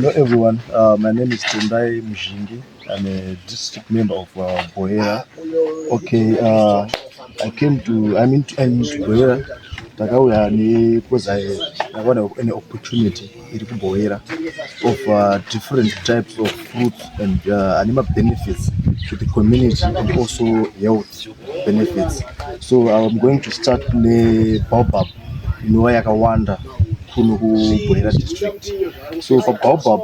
Hello everyone, my name is Tendai Mujingi. I'm a district member of Boera. Okay, I'm into Boera. Takauya because I want an opportunity iri kuBoera of different types of fruits and animal benefits to the community and also health benefits. So I'm going to start Baobab inova yakawanda kuno kuBoera district. So paBaobab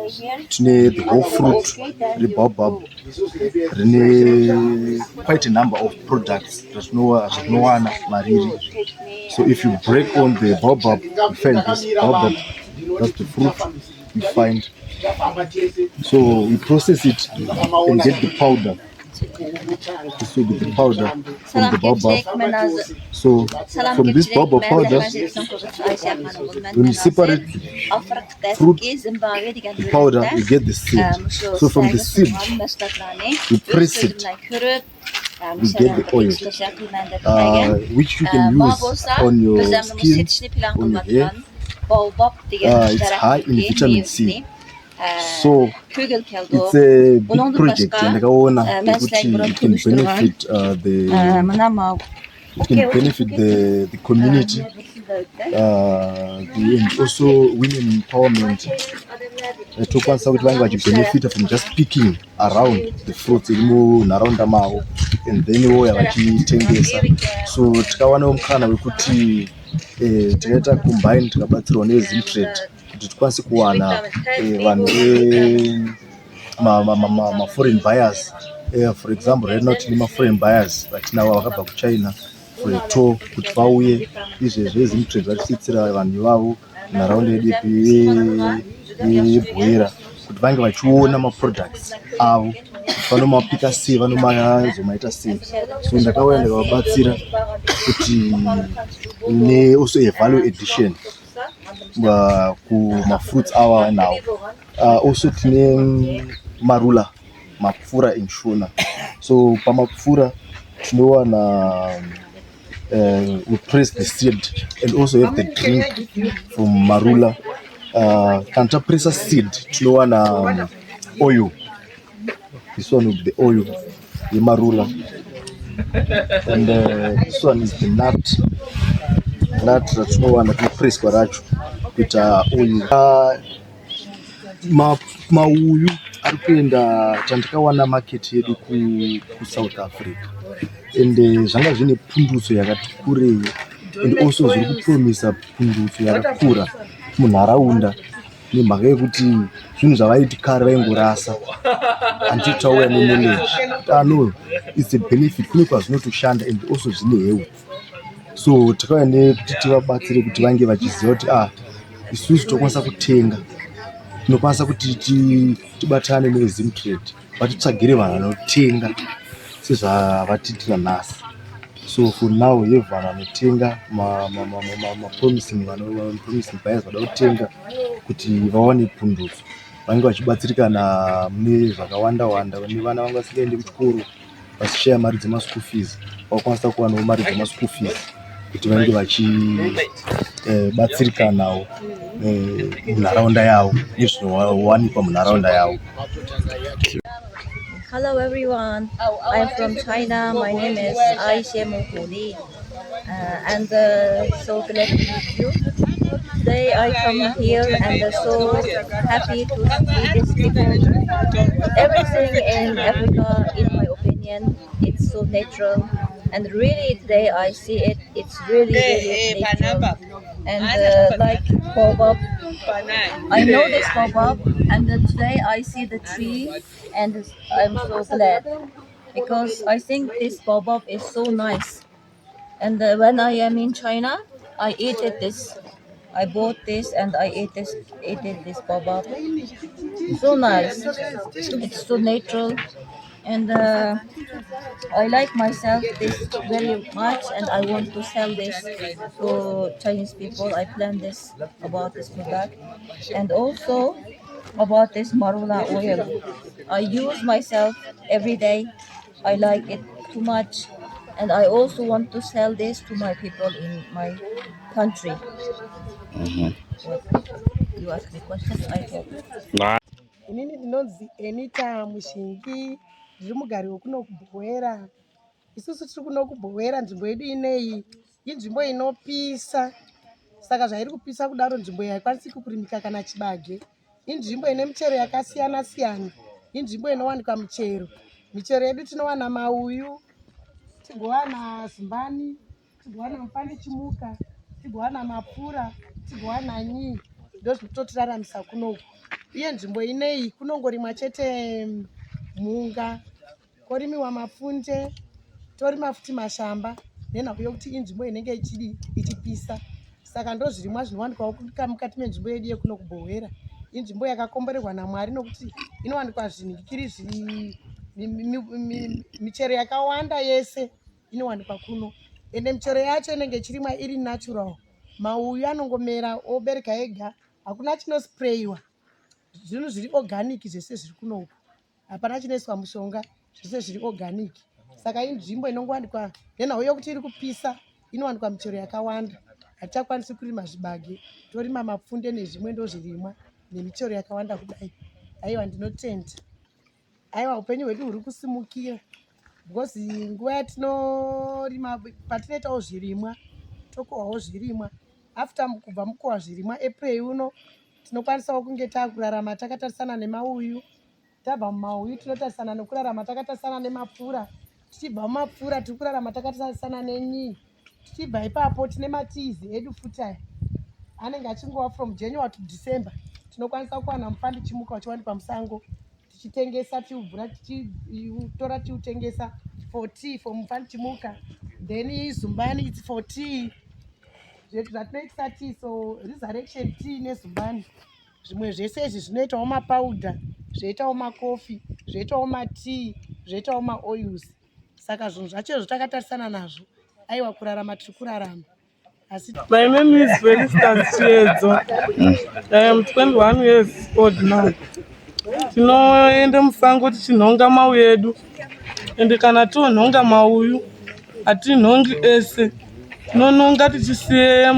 tine the whole fruit reBaobab rine quite a number of products zvatinowana mariri. So if you break on the Baobab, you find this Baobab, that's the fruit you find. So we process it and get the powder. This will be the powder from the Baobab. So from this Baobab powder, when you separate fruit, the powder, you get the seed. So from the seed, you press it, you get the oil, which you can use on your skin, on your hair. It's high in vitamin C. So it's a big project and it can benefit the community and also women empowerment. Tokwanisa kuti vange vachibenefita from just picking around the fruits iri munharaunda mavo and then vouya vachitengesa. So tikawanawo mukana wekuti tikaita combine tikabatsirwa neZimtrade kuti tikwanise kuwana vanhu ma-foreign buyers. For example, right now tine ma-foreign buyers vatinavo vakabva kuChina for a tour kuti vauye izvezvo veZimtrade vachidetsera vanhu vavo munharaunda yedu yeBoera kuti vange vachiona maproducts avo kuti vanomapika sei, vanomazomaita sei. So ndakauya ndikavabatsira kuti also a value addition kumafruits ava nawo. Also tine marula, mapfura in Shona. So pamapfura tinowana we press the seed and also have the drink from marula. Can press a seed tinowana oil. This one will be the oil, the marula, and this one is the nut that tinowana press kwaracho kuita oil. Mauyu ari kuenda chandikawana market yedu kuSouth Africa and zvanga zvine pundutso yakati kurei and also zviri kupromisa pundutso yakakura munharaunda nemhaka yekuti zvinhu zvavaiti kare vaingorasa until tauya neknowledge no, it's a benefit, kune kwazvinotoshanda and also zvine health. So takauya nekuti tivabatsire kuti vange vachiziva kuti isusu tokwanisa kutenga, tinokwanisa kuti tibatane neZimtrade vatitsvagire vanhu vanotenga sezvavatiitira nhasi. So for now you have vanhu vanotenga promising buyers vada kutenga kuti vawane pundutso vange vachibatsirikana mune zvakawanda wanda. Vane vana vanga vasingaendi kuchikoro vasishaya mari dzemaschool fees, vakwanisa kuwanawo mari dzemaschool fees kuti vange vachibatsirikanawo munharaunda yavo nezvinowanikwa munharaunda yavo. Hello everyone, I'm from China. My name is Aisha Mokoli, and so glad to meet you. Today I come here and so happy to see these people. Everything in Africa, in my opinion, it's so natural, and really today I see it. It's really natural, and like Baobab, I know this Baobab, and today I see the tree, and I'm so glad because I think this Baobab is so nice. And when I am in China, I ate this. I bought this and I ate this Baobab. So nice. It's so natural, and I like myself this very much, and I want to sell this to Chinese people. I plan this about this product, and also about this marula oil. I use myself every day. I like it too much, and I also want to sell this to my people in my country. What? You ask me questions, I hope. ndinonzi Enita Mushingi, ndiri mugari wekuno kuBhowera. Isusu tiri kuno kuBhowera, nzvimbo yedu ineyi inzvimbo inopisa. Saka zvairi kupisa kudaro nzvimbo iyi haikwanisi kukurimika kana chibage. Inzvimbo ine michero yakasiyana siyana. Inzvimbo inowanikwa michero. Michero yedu tinowana mauyu, tigowana zumbani, tigowana mupani chimuka, tigowana mapura, tigowana nyii. Ndozvinotoraramisa kunoku. Iye nzvimbo ineyi kunongorimwa chete mhunga, korimiwa mapfunde, torima futi mashamba, nenhau yokuti inzvimbo inenge ichipisa. Saka ndozvirimwa zvinowanikwawo mukati menzvimbo yedu yekuno kuBhowera. Inzvimbo yakakomborerwa naMwari nokuti inowanikwa zvinhikiri michero yakawanda yese inowanikwa kuno. Ende michero yacho inenge ichirimwa iri natural. Mauyu anongomera obereka ega, hakuna chinosprayiwa. Zvinhu zviri organic zvese zviri kunoku. Hapana chinoiswa mushonga, zvese zviri organic. Saka inzvimbo inongowanikwa nenhau yokuti iri kupisa, inowanikwa michero yakawanda. Hatichakwanisi kurima zvibage, torima mapfunde nezvimwe ndozvirimwa nemichero yakawanda kudai. Aiwa, ndinotenda. Aiwa, upenyu hwedu huri kusimukira. Because nguva yatinorima, patinoitawo zvirimwa, tokohwawo zvirimwa. After kubva mukohwa zvirimwa, April uno, tinokwanisawo kunge taakurarama takatarisana nemauyu. Tabva mumauyu tinotarisana nekurarama takatarisana nemapfura. Tichibva mumapfura tiri kurarama takatarisana nenyii. Tichibva ipapo tine matizi edu futi aya anenge achingova from January to December. Tinokwanisa kuwana mupandi chimuka uchiwanikwa musango, tichitengesa, tiuvhura, tichitora tiutengesa for tea, for mupandi chimuka. Then zumbani it's for tea. Zvatinoitisa tea, so resurrection tea nezumbani. Zvimwe zvese izvi zvinoitawo mapauda, zvoitawo makofi, zvoitawo matii, zvoitawo maoils. Saka zvinhu zvacho zvatakatarisana nazvo. Aiwa, kurarama tiri kurarama. My name is Felicitas Chiedzo. I am 21 years old now. Tinoende musango tichinhonga mau yedu. Ende kana tonhonga mauyu, hatinhongi ese. Tinononga tichisiye,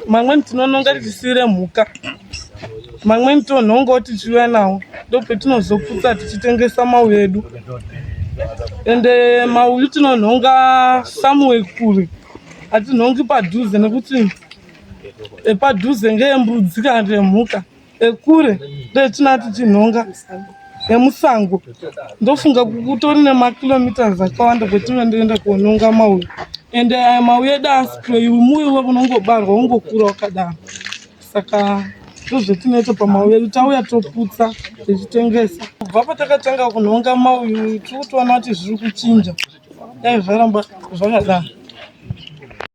mamweni tinononga tichisiire mhuka. Mamweni tonhongawo tichiuya nawo. Ndopetinozoputsa tichitengesa mau yedu. Ende mauyu tinonhonga somewhere kure. Hatinhongi padhuze nekuti epadhuze ngeembudzi kana emhuka. Ekure ndoetinati tichinhonga emusango. Ndofunga kutori nemakilometers akawanda kwetinoenda konhonga mauyu. Ende mau yedu asprayiwi muiwe unongobarwa ungokura wakadaro. Saka ndozvetinoita pamau yedu, tauya toputsa tichitengesa. Kubva patakatanga kunhonga mauyu tiri kutoona kuti zviri kuchinja. Dai zvaramba zvakadaro.